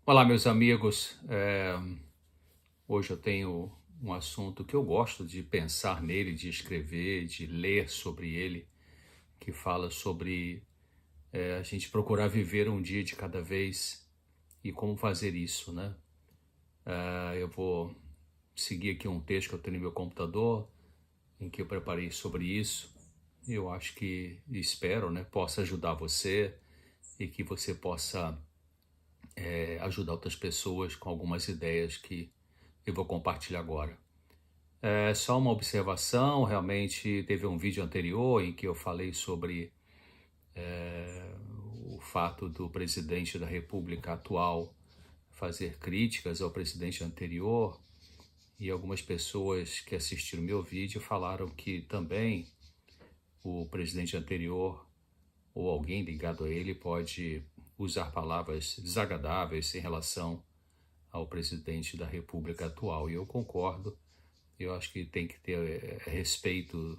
Olá, meus amigos. Hoje eu tenho um assunto que eu gosto de pensar nele, de escrever, de ler sobre ele, que fala sobre a gente procurar viver um dia de cada vez e como fazer isso, né? Eu vou seguir aqui um texto que eu tenho no meu computador, em que eu preparei sobre isso. Eu acho que, espero, né, possa ajudar você e que você possa ajudar outras pessoas com algumas ideias que eu vou compartilhar agora. É só uma observação, realmente teve um vídeo anterior em que eu falei sobre o fato do presidente da República atual fazer críticas ao presidente anterior, e algumas pessoas que assistiram meu vídeo falaram que também o presidente anterior ou alguém ligado a ele pode usar palavras desagradáveis em relação ao presidente da República atual. E eu concordo. Eu acho que tem que ter respeito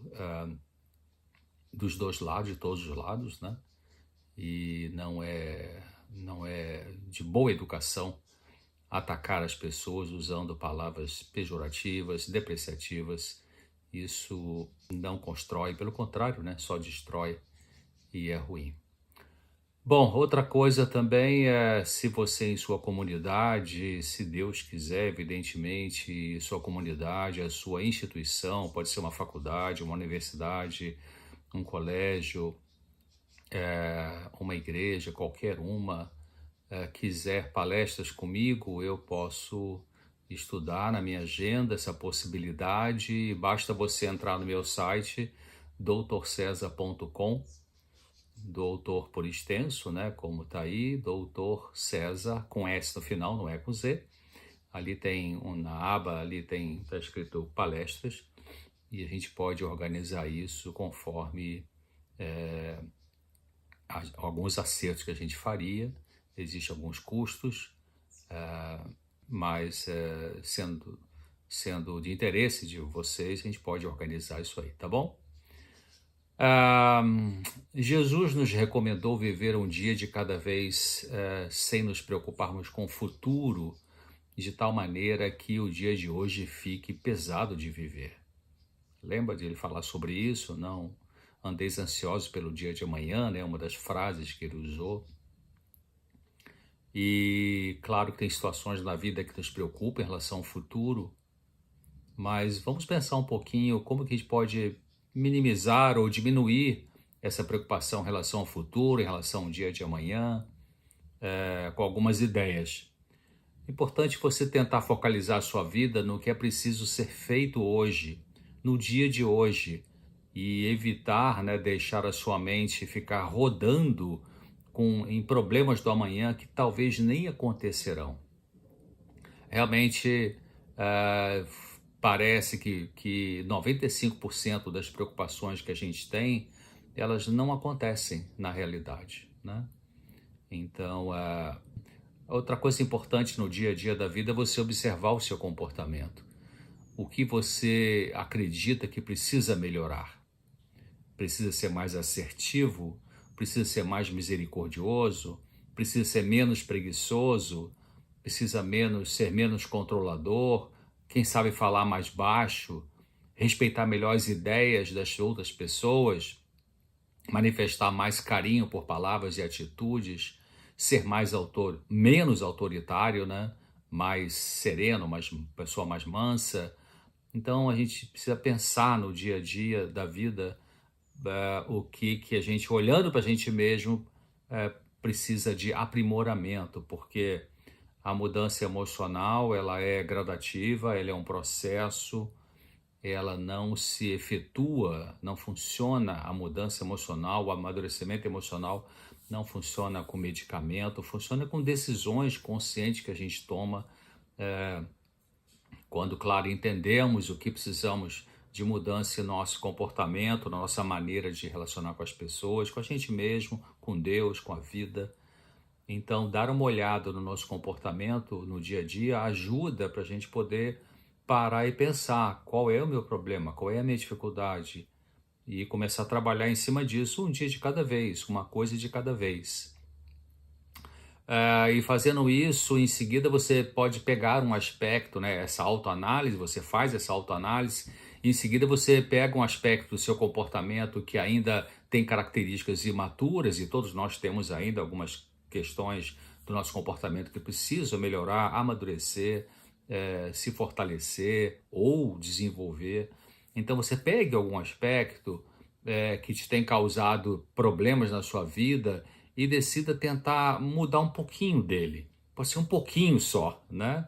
dos dois lados, de todos os lados, né? E não é de boa educação atacar as pessoas usando palavras pejorativas, depreciativas. Isso não constrói, pelo contrário, né? Só destrói e é ruim. Bom, outra coisa também é, se você em sua comunidade, se Deus quiser, evidentemente, sua comunidade, a sua instituição, pode ser uma faculdade, uma universidade, um colégio, uma igreja, qualquer uma, quiser palestras comigo, eu posso estudar na minha agenda essa possibilidade. Basta você entrar no meu site, doutorcesar.com, doutor por extenso, né? Como tá aí, doutor César, com S no final, não é com Z. Ali tem na aba, ali tá escrito palestras, e a gente pode organizar isso conforme alguns acertos que a gente faria. Existem alguns custos, mas sendo de interesse de vocês, a gente pode organizar isso aí, tá bom? Ah, Jesus nos recomendou viver um dia de cada vez, sem nos preocuparmos com o futuro, de tal maneira que o dia de hoje fique pesado de viver. Lembra de ele falar sobre isso? Não andeis ansiosos pelo dia de amanhã, né? Uma das frases que ele usou. E claro que tem situações na vida que nos preocupam em relação ao futuro, mas vamos pensar um pouquinho como que a gente pode minimizar ou diminuir essa preocupação em relação ao futuro, em relação ao dia de amanhã, com algumas ideias. É importante você tentar focalizar a sua vida no que é preciso ser feito hoje, no dia de hoje, e evitar, né, deixar a sua mente ficar rodando em problemas do amanhã que talvez nem acontecerão. Realmente, ah, parece que 95% das preocupações que a gente tem, elas não acontecem na realidade, né? Então, outra coisa importante no dia a dia da vida é você observar o seu comportamento. O que você acredita que precisa melhorar? Precisa ser mais assertivo? Precisa ser mais misericordioso? Precisa ser menos preguiçoso? Precisa ser menos controlador? Quem sabe falar mais baixo? Respeitar melhor as ideias das outras pessoas? Manifestar mais carinho por palavras e atitudes? Ser menos autoritário, né? Mais sereno, pessoa mais mansa? Então a gente precisa pensar no dia a dia da vida, o que a gente, olhando para a gente mesmo, precisa de aprimoramento, porque a mudança emocional, ela é gradativa, ela é um processo, ela não se efetua, não funciona a mudança emocional, o amadurecimento emocional não funciona com medicamento, funciona com decisões conscientes que a gente toma, quando, claro, entendemos o que precisamos de mudança em nosso comportamento, na nossa maneira de relacionar com as pessoas, com a gente mesmo, com Deus, com a vida. Então, dar uma olhada no nosso comportamento no dia a dia ajuda para a gente poder parar e pensar qual é o meu problema, qual é a minha dificuldade, e começar a trabalhar em cima disso um dia de cada vez, uma coisa de cada vez. E fazendo isso, em seguida você pode pegar um aspecto, né, essa autoanálise, você faz essa autoanálise, em seguida você pega um aspecto do seu comportamento que ainda tem características imaturas, e todos nós temos ainda algumas questões do nosso comportamento que precisam melhorar, amadurecer, se fortalecer ou desenvolver. Então você pegue algum aspecto que te tem causado problemas na sua vida e decida tentar mudar um pouquinho dele. Pode ser um pouquinho só, né?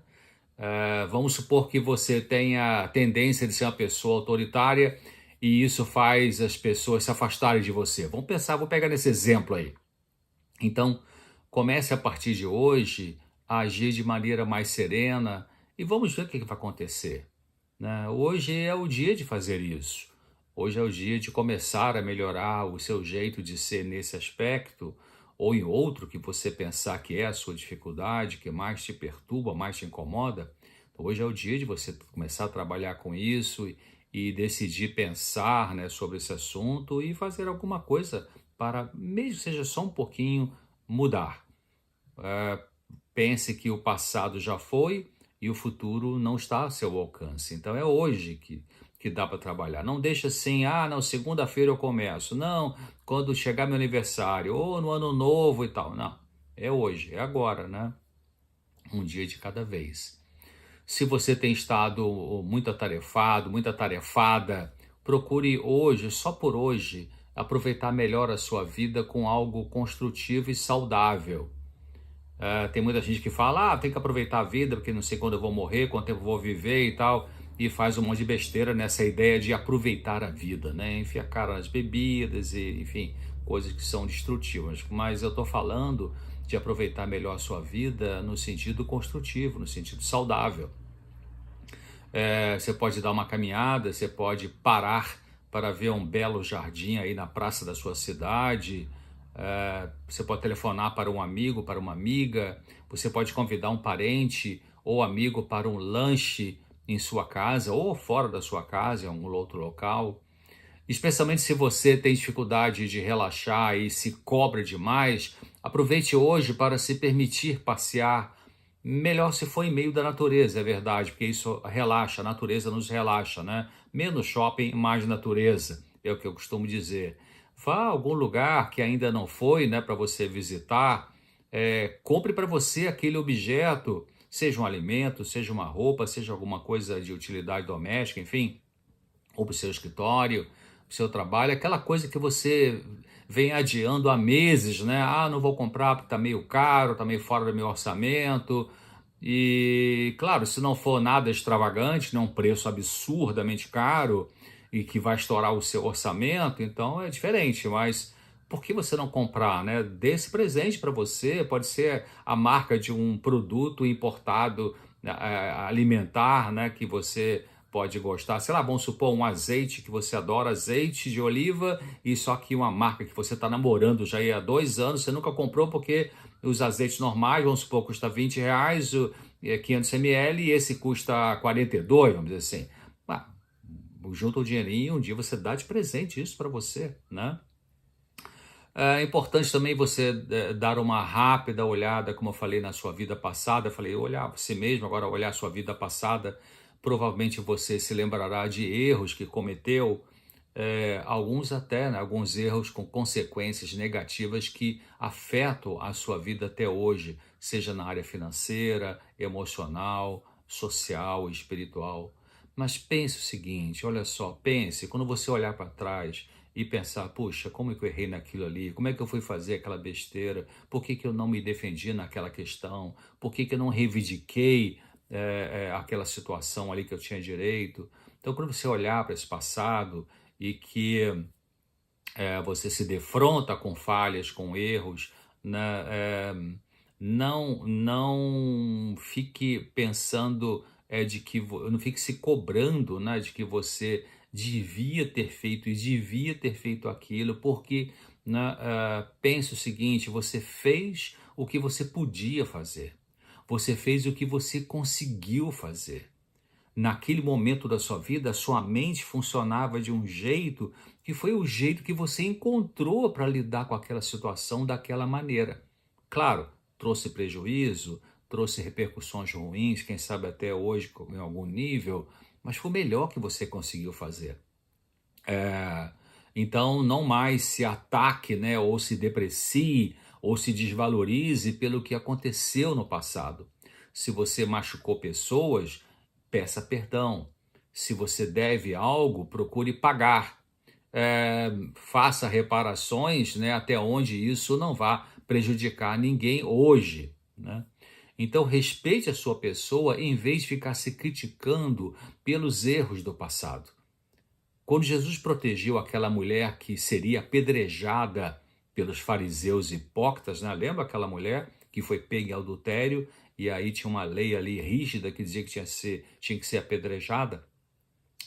Vamos supor que você tenha a tendência de ser uma pessoa autoritária e isso faz as pessoas se afastarem de você. Vamos pensar, vou pegar nesse exemplo aí. Então, comece a partir de hoje a agir de maneira mais serena e vamos ver o que vai acontecer, né? Hoje é o dia de fazer isso. Hoje é o dia de começar a melhorar o seu jeito de ser nesse aspecto ou em outro que você pensar que é a sua dificuldade, que mais te perturba, mais te incomoda. Então, hoje é o dia de você começar a trabalhar com isso e decidir pensar, né, sobre esse assunto e fazer alguma coisa para, mesmo que seja só um pouquinho, mudar. Pense que o passado já foi e o futuro não está ao seu alcance. Então é hoje que dá para trabalhar. Não deixa assim, não, segunda-feira eu começo. Não, quando chegar meu aniversário, ou no ano novo e tal. Não, é hoje, é agora, né? Um dia de cada vez. Se você tem estado muito atarefado, muito atarefada, procure hoje, só por hoje, aproveitar melhor a sua vida com algo construtivo e saudável. Tem muita gente que fala, tem que aproveitar a vida, porque não sei quando eu vou morrer, quanto tempo eu vou viver e tal, e faz um monte de besteira nessa ideia de aproveitar a vida, né? Enfia a cara nas bebidas e, enfim, coisas que são destrutivas. Mas eu estou falando de aproveitar melhor a sua vida no sentido construtivo, no sentido saudável. Você pode dar uma caminhada, você pode parar para ver um belo jardim aí na praça da sua cidade. Você pode telefonar para um amigo, para uma amiga. Você pode convidar um parente ou amigo para um lanche em sua casa ou fora da sua casa, em algum outro local. Especialmente se você tem dificuldade de relaxar e se cobra demais, aproveite hoje para se permitir passear. Melhor se for em meio da natureza, é verdade, porque isso relaxa, a natureza nos relaxa, né? Menos shopping, mais natureza, é o que eu costumo dizer. Vá a algum lugar que ainda não foi, né, para você visitar, compre para você aquele objeto, seja um alimento, seja uma roupa, seja alguma coisa de utilidade doméstica, enfim, ou para o seu escritório, para o seu trabalho, aquela coisa que você vem adiando há meses, né? Não vou comprar porque está meio caro, está meio fora do meu orçamento. E, claro, se não for nada extravagante, não um preço absurdamente caro e que vai estourar o seu orçamento, então é diferente, mas por que você não comprar, né? Dê esse presente para você, pode ser a marca de um produto importado alimentar, né, que você pode gostar, sei lá, vamos supor um azeite que você adora, azeite de oliva, e só que uma marca que você está namorando já há 2 anos, você nunca comprou porque os azeites normais, vamos supor, custa R$ 20, 500 ml, e esse custa 42, vamos dizer assim. Junta o dinheirinho, um dia você dá de presente isso para você, né? É importante também você dar uma rápida olhada, como eu falei, na sua vida passada. Eu falei, olhar você mesmo, agora olhar a sua vida passada. Provavelmente você se lembrará de erros que cometeu, alguns até, né, alguns erros com consequências negativas que afetam a sua vida até hoje, seja na área financeira, emocional, social, espiritual. Mas pense o seguinte, olha só, pense, quando você olhar para trás e pensar, puxa, como é que eu errei naquilo ali? Como é que eu fui fazer aquela besteira? Por que que eu não me defendi naquela questão? Por que que eu não reivindiquei aquela situação ali que eu tinha direito? Então, quando você olhar para esse passado e que você se defronta com falhas, com erros, né, não fique pensando de que não fique se cobrando, né, de que você devia ter feito e devia ter feito aquilo, porque, né, pense o seguinte: você fez o que você podia fazer, você fez o que você conseguiu fazer. Naquele momento da sua vida, a sua mente funcionava de um jeito que foi o jeito que você encontrou para lidar com aquela situação daquela maneira. Claro, trouxe prejuízo, trouxe repercussões ruins, quem sabe até hoje em algum nível, mas foi o melhor que você conseguiu fazer. Então, não mais se ataque, né, ou se deprecie, ou se desvalorize pelo que aconteceu no passado. Se você machucou pessoas, peça perdão. Se você deve algo, procure pagar. Faça reparações, né, até onde isso não vá prejudicar ninguém hoje, né? Então, respeite a sua pessoa em vez de ficar se criticando pelos erros do passado. Quando Jesus protegeu aquela mulher que seria apedrejada pelos fariseus hipócritas, né? Lembra aquela mulher que foi pega em adultério e aí tinha uma lei ali rígida que dizia que tinha que ser apedrejada?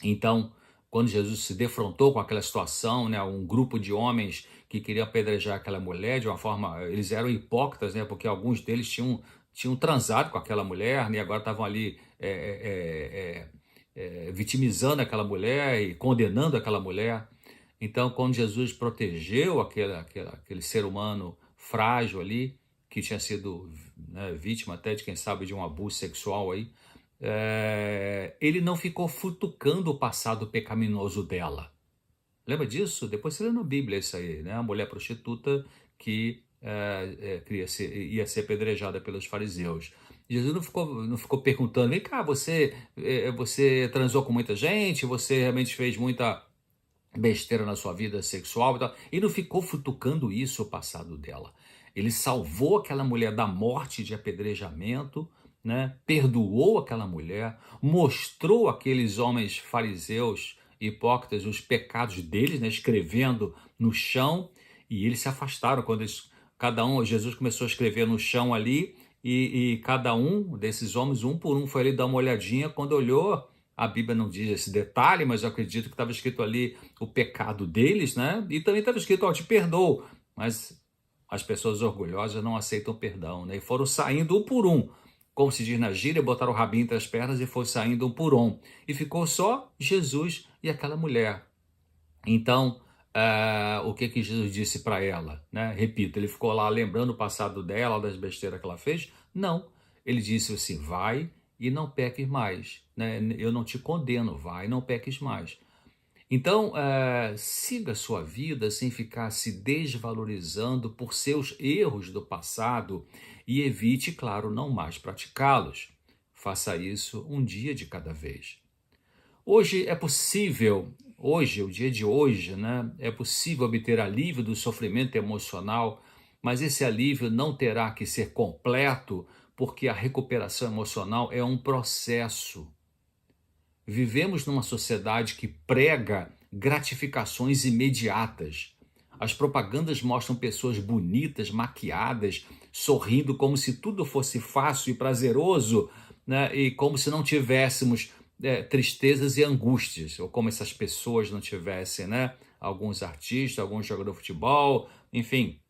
Então, quando Jesus se defrontou com aquela situação, né, um grupo de homens que queriam apedrejar aquela mulher de uma forma, eles eram hipócritas, né, porque alguns deles tinham transado com aquela mulher, né, e agora estavam ali vitimizando aquela mulher e condenando aquela mulher. Então, quando Jesus protegeu aquele ser humano frágil ali, que tinha sido, né, vítima até de, quem sabe, de um abuso sexual aí, ele não ficou futucando o passado pecaminoso dela. Lembra disso? Depois você lê na Bíblia isso aí, né? A mulher prostituta que ia ser apedrejada pelos fariseus. Jesus não ficou perguntando, vem cá, você transou com muita gente, você realmente fez muita besteira na sua vida sexual e tal. E não ficou futucando isso, o passado dela. Ele salvou aquela mulher da morte de apedrejamento, né? Perdoou aquela mulher, mostrou aqueles homens fariseus hipócritas os pecados deles, né? Escrevendo no chão, e eles se afastaram quando Jesus começou a escrever no chão ali, e cada um desses homens, um por um, foi ali dar uma olhadinha. Quando olhou, a Bíblia não diz esse detalhe, mas eu acredito que estava escrito ali o pecado deles, né? E também estava escrito, ó, te perdoo. Mas as pessoas orgulhosas não aceitam perdão, né? E foram saindo um por um, como se diz na gíria, botaram o rabinho entre as pernas e foi saindo um por um. E ficou só Jesus e aquela mulher. Então, o que Jesus disse para ela, né? Repito, ele ficou lá lembrando o passado dela, das besteiras que ela fez? Não. Ele disse assim, vai e não peques mais, né? Eu não te condeno, vai e não peques mais. Então, siga a sua vida sem ficar se desvalorizando por seus erros do passado e evite, claro, não mais praticá-los. Faça isso um dia de cada vez. Hoje é possível, o dia de hoje, né, é possível obter alívio do sofrimento emocional, mas esse alívio não terá que ser completo, porque a recuperação emocional é um processo. Vivemos numa sociedade que prega gratificações imediatas. As propagandas mostram pessoas bonitas, maquiadas, sorrindo como se tudo fosse fácil e prazeroso, né, e como se não tivéssemos tristezas e angústias, ou como essas pessoas não tivessem, né? Alguns artistas, alguns jogadores de futebol, enfim,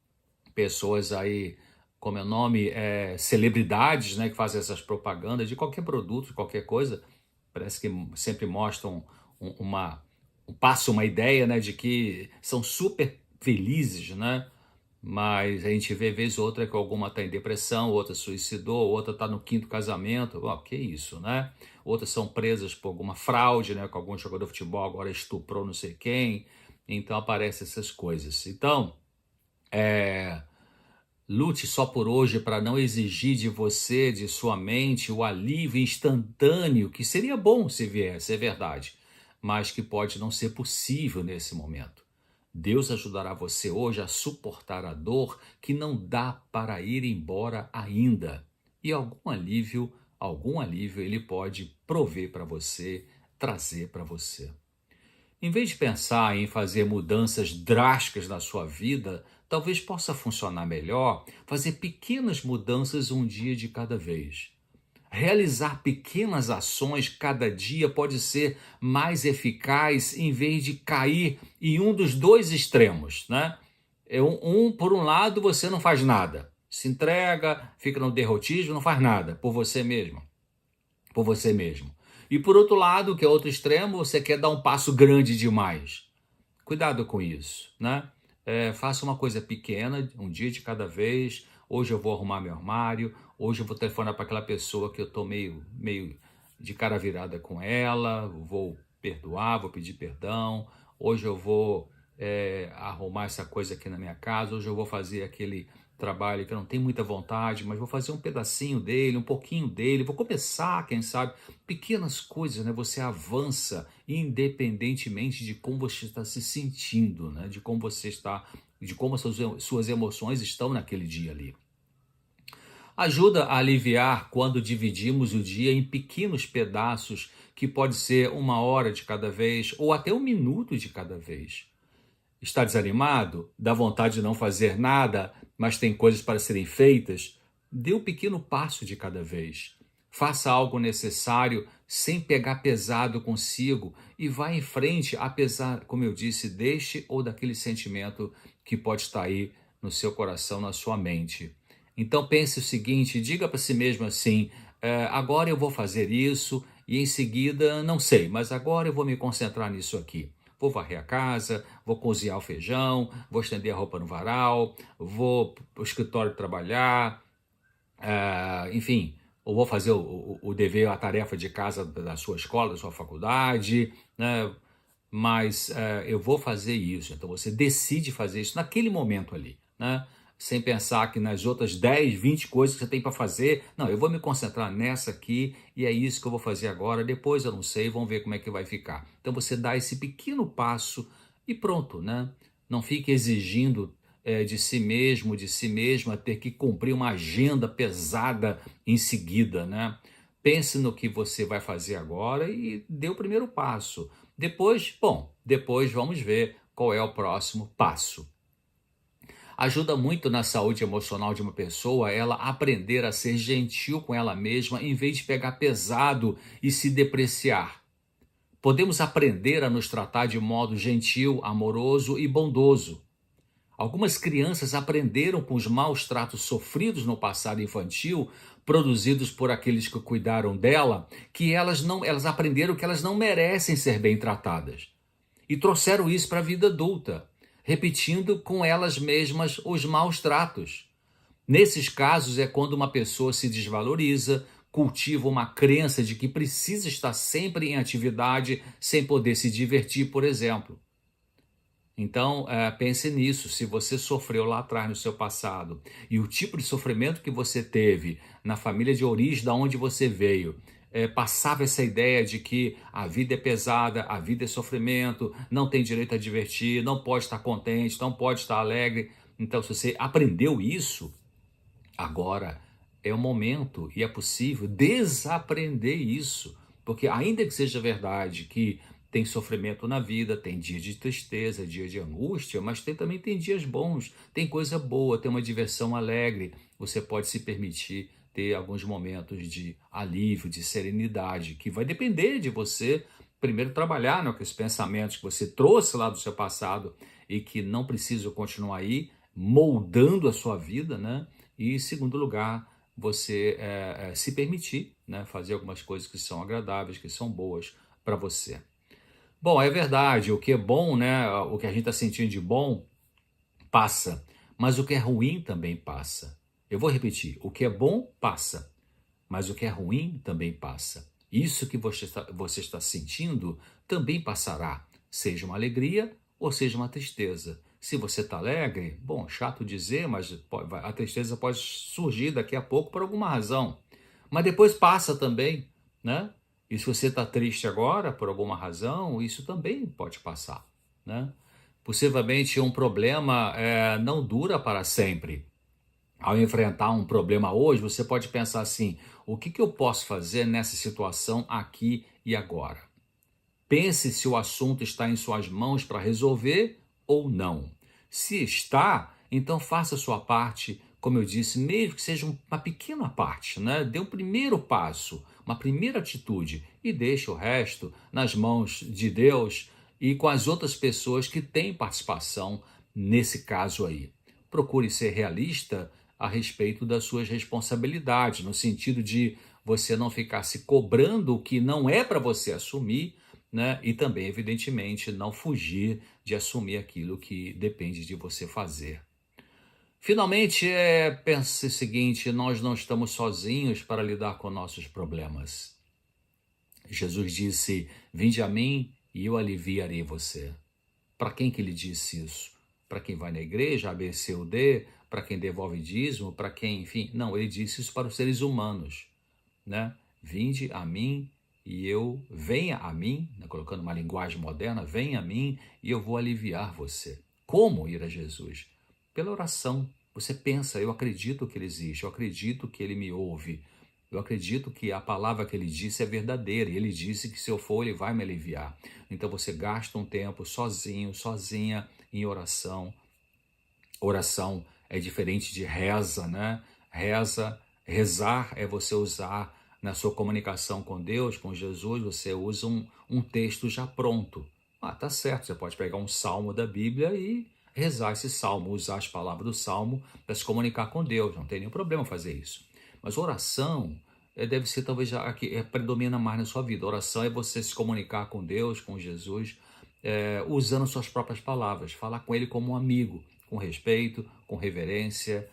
pessoas aí, como é o nome, celebridades, né, que fazem essas propagandas de qualquer produto, de qualquer coisa, parece que sempre mostram passam uma ideia, né, de que são super felizes, né? Mas a gente vê vez ou outra que alguma está em depressão, outra suicidou, outra está no quinto casamento. Que isso, né? Outras são presas por alguma fraude, né? Com algum jogador de futebol agora estuprou não sei quem. Então aparecem essas coisas. Então, lute só por hoje para não exigir de você, de sua mente, o alívio instantâneo, que seria bom se viesse, é verdade, mas que pode não ser possível nesse momento. Deus ajudará você hoje a suportar a dor que não dá para ir embora ainda. E algum alívio ele pode prover para você, trazer para você. Em vez de pensar em fazer mudanças drásticas na sua vida, talvez possa funcionar melhor fazer pequenas mudanças um dia de cada vez. Realizar pequenas ações cada dia pode ser mais eficaz em vez de cair em um dos dois extremos, né? Por um lado, você não faz nada, se entrega, fica no derrotismo, não faz nada por você mesmo, por você mesmo. E por outro lado, que é outro extremo, você quer dar um passo grande demais. Cuidado com isso, né? Faça uma coisa pequena, um dia de cada vez, hoje eu vou arrumar meu armário, hoje eu vou telefonar para aquela pessoa que eu estou meio de cara virada com ela, vou perdoar, vou pedir perdão, hoje eu vou arrumar essa coisa aqui na minha casa, hoje eu vou fazer aquele trabalho que eu não tenho muita vontade, mas vou fazer um pedacinho dele, um pouquinho dele, vou começar, quem sabe, pequenas coisas, né? Você avança independentemente de como você está se sentindo, né? De como você está, de como suas emoções estão naquele dia ali. Ajuda a aliviar quando dividimos o dia em pequenos pedaços, que pode ser 1 hora de cada vez ou até 1 minuto de cada vez. Está desanimado? Dá vontade de não fazer nada, mas tem coisas para serem feitas? Dê um pequeno passo de cada vez. Faça algo necessário sem pegar pesado consigo e vá em frente, apesar, como eu disse, deste ou daquele sentimento que pode estar aí no seu coração, na sua mente. Então pense o seguinte, diga para si mesmo assim, agora eu vou fazer isso e em seguida, não sei, mas agora eu vou me concentrar nisso aqui. Vou varrer a casa, vou cozinhar o feijão, vou estender a roupa no varal, vou para o escritório trabalhar, enfim, ou vou fazer o dever, a tarefa de casa da sua escola, da sua faculdade, né? Mas eu vou fazer isso. Então você decide fazer isso naquele momento ali, né? Sem pensar que nas outras 10, 20 coisas que você tem para fazer. Não, eu vou me concentrar nessa aqui e é isso que eu vou fazer agora. Depois eu não sei, vamos ver como é que vai ficar. Então você dá esse pequeno passo e pronto, né? Não fique exigindo de si mesmo, de si mesma, ter que cumprir uma agenda pesada em seguida, né? Pense no que você vai fazer agora e dê o primeiro passo. Depois vamos ver qual é o próximo passo. Ajuda muito na saúde emocional de uma pessoa ela aprender a ser gentil com ela mesma em vez de pegar pesado e se depreciar. Podemos aprender a nos tratar de modo gentil, amoroso e bondoso. Algumas crianças aprenderam com os maus tratos sofridos no passado infantil, produzidos por aqueles que cuidaram dela, que elas aprenderam que elas não merecem ser bem tratadas. E trouxeram isso para a vida adulta, repetindo com elas mesmas os maus tratos. Nesses casos é quando uma pessoa se desvaloriza, cultiva uma crença de que precisa estar sempre em atividade sem poder se divertir, por exemplo. Então, pense nisso, se você sofreu lá atrás no seu passado e o tipo de sofrimento que você teve na família de origem da onde você veio, passava essa ideia de que a vida é pesada, a vida é sofrimento, não tem direito a divertir, não pode estar contente, não pode estar alegre. Então, se você aprendeu isso, agora é o momento e é possível desaprender isso, porque ainda que seja verdade que tem sofrimento na vida, tem dia de tristeza, dia de angústia, mas também tem dias bons, tem coisa boa, tem uma diversão alegre. Você pode se permitir ter alguns momentos de alívio, de serenidade, que vai depender de você primeiro trabalhar, né, com esses pensamentos que você trouxe lá do seu passado e que não precisam continuar aí moldando a sua vida, né? E em segundo lugar, você se permitir, né, fazer algumas coisas que são agradáveis, que são boas para você. Bom, é verdade, o que é bom, né, o que a gente está sentindo de bom, passa, mas o que é ruim também passa. Eu vou repetir, o que é bom passa, mas o que é ruim também passa. Isso que você está sentindo também passará, seja uma alegria ou seja uma tristeza. Se você está alegre, bom, chato dizer, mas a tristeza pode surgir daqui a pouco por alguma razão. Mas depois passa também, né? E se você está triste agora por alguma razão, isso também pode passar, né? Possivelmente um problema não dura para sempre. Ao enfrentar um problema hoje, você pode pensar assim: o que eu posso fazer nessa situação aqui e agora? Pense se o assunto está em suas mãos para resolver ou não. Se está, então faça a sua parte, como eu disse, mesmo que seja uma pequena parte, né? Dê um primeiro passo, uma primeira atitude e deixe o resto nas mãos de Deus e com as outras pessoas que têm participação nesse caso aí. Procure ser realista a respeito das suas responsabilidades, no sentido de você não ficar se cobrando o que não é para você assumir, né? E também, evidentemente, não fugir de assumir aquilo que depende de você fazer. Finalmente, pense o seguinte: nós não estamos sozinhos para lidar com nossos problemas. Jesus disse: vinde a mim e eu aliviarei você. Para quem que ele disse isso? Para quem vai na igreja, A, B, C ou D? Para quem devolve dízimo? Para quem, enfim? Não, ele disse isso para os seres humanos, né? Vinde a mim e eu, venha a mim, né? Colocando uma linguagem moderna, venha a mim e eu vou aliviar você. Como ir a Jesus? Pela oração. Você pensa, eu acredito que ele existe, eu acredito que ele me ouve, eu acredito que a palavra que ele disse é verdadeira, e ele disse que se eu for, ele vai me aliviar. Então você gasta um tempo sozinho, sozinha, em oração. Oração é diferente de reza, né? Rezar é você usar na sua comunicação com Deus, com Jesus, você usa um texto já pronto. Tá certo, você pode pegar um salmo da Bíblia e rezar esse salmo, usar as palavras do salmo para se comunicar com Deus, não tem nenhum problema fazer isso. Mas oração deve ser talvez a que predomina mais na sua vida. Oração é você se comunicar com Deus, com Jesus, usando suas próprias palavras, falar com Ele como um amigo, com respeito, com reverência,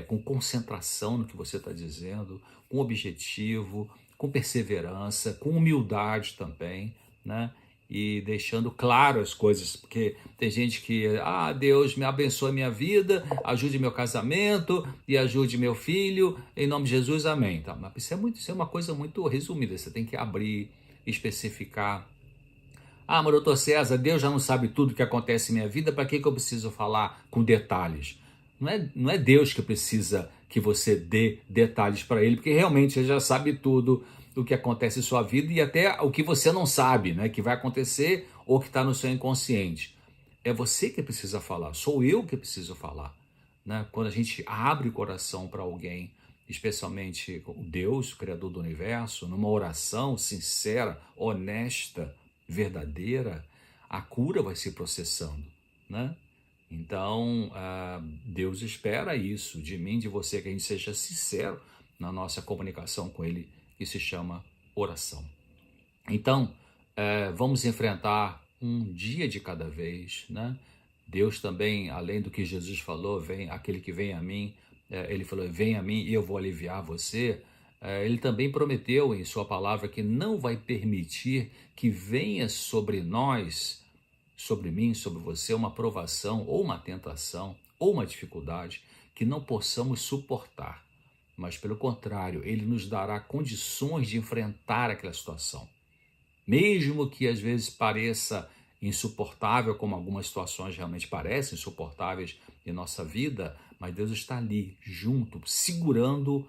com concentração no que você está dizendo, com objetivo, com perseverança, com humildade também, né? E deixando claro as coisas, porque tem gente que, Deus me abençoe minha vida, ajude meu casamento e ajude meu filho, em nome de Jesus, amém. Tá, mas isso é uma coisa muito resumida, você tem que abrir, especificar. Mas doutor César, Deus já não sabe tudo o que acontece em minha vida, para que eu preciso falar com detalhes? Não é Deus que precisa que você dê detalhes para ele, porque realmente ele já sabe tudo o que acontece em sua vida e até o que você não sabe, né, que vai acontecer ou que está no seu inconsciente. É você que precisa falar, sou eu que preciso falar, né? Quando a gente abre o coração para alguém, especialmente Deus, o Criador do Universo, numa oração sincera, honesta, verdadeira, a cura vai se processando, né? Então, Deus espera isso de mim, de você, que a gente seja sincero na nossa comunicação com Ele, que se chama oração. Então, vamos enfrentar um dia de cada vez, né? Deus também, além do que Jesus falou, aquele que vem a mim, ele falou, vem a mim e eu vou aliviar você. Ele também prometeu em sua palavra que não vai permitir que venha sobre nós, sobre mim, sobre você, uma provação ou uma tentação ou uma dificuldade que não possamos suportar. Mas, pelo contrário, ele nos dará condições de enfrentar aquela situação. Mesmo que às vezes pareça insuportável, como algumas situações realmente parecem insuportáveis em nossa vida, mas Deus está ali, junto, segurando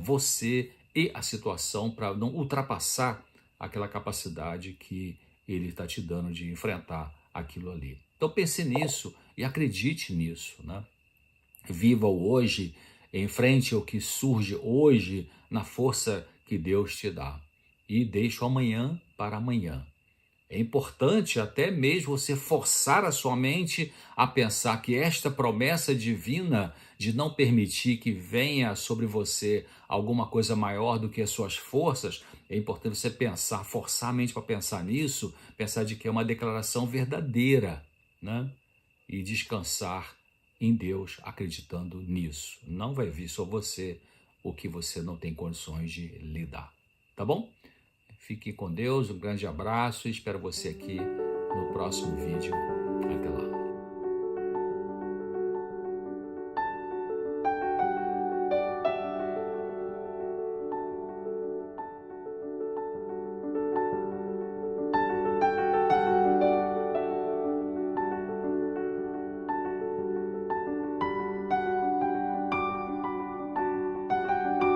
você e a situação para não ultrapassar aquela capacidade que Ele está te dando de enfrentar aquilo ali. Então pense nisso e acredite nisso, né? Viva o hoje, enfrente o que surge hoje na força que Deus te dá. E deixe o amanhã para amanhã. É importante até mesmo você forçar a sua mente a pensar que esta promessa divina de não permitir que venha sobre você alguma coisa maior do que as suas forças, é importante você pensar, forçar a mente para pensar nisso, pensar de que é uma declaração verdadeira, né? E descansar em Deus acreditando nisso. Não vai vir sobre você o que você não tem condições de lidar, tá bom? Fique com Deus, um grande abraço e espero você aqui no próximo vídeo. Até lá.